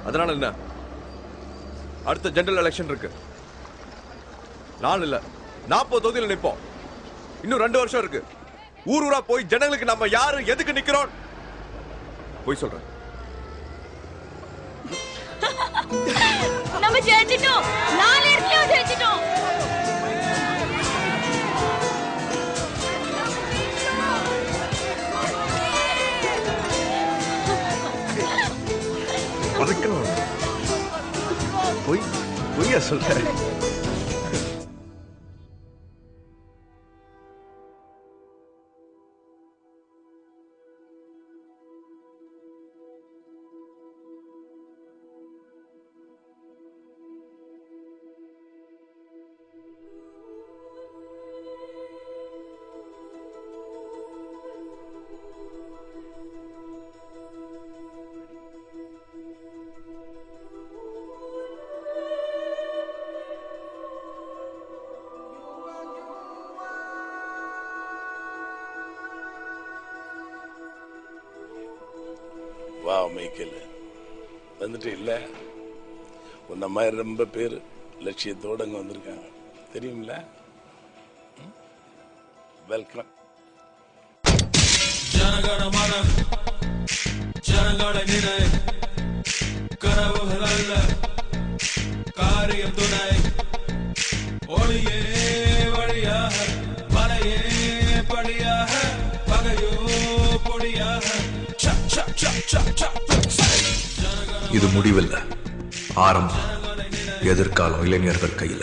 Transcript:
அதனால என்ன, அடுத்த ஜெனரல் எலெக்ஷன் இருக்கு. நான் இல்ல 40 தொகுதியில் நிற்போம். இன்னும் 2 வருஷம் இருக்கு. ஊர் ஊரா போய் ஜனங்களுக்கு நம்ம யாரு எதுக்கு நிக்கிறோம் போய் சொல்றேன். நம்ம ஜெயிச்சிட்டோம். 4 இடத்துலயும் ஜெயிச்சிட்டோம். பொய்யா சொல்ற? வா மைக்கேல், வந்துட்டு இல்லை. உன்ன மாதிரி ரொம்ப பேர் லட்சியத்தோடு அங்கே வந்திருக்காங்க தெரியுமில்ல. வெல்கம். ஜனகணமன ஜனகண நினை கனவுகள் அல்ல காரியம் துணை ஒளியே வழியாக மலையே படியாக பகையோ பொடியாக. இது முடிவில்லை, ஆரம்பம். எதிர்காலம் இளைஞர்கள் கையில்.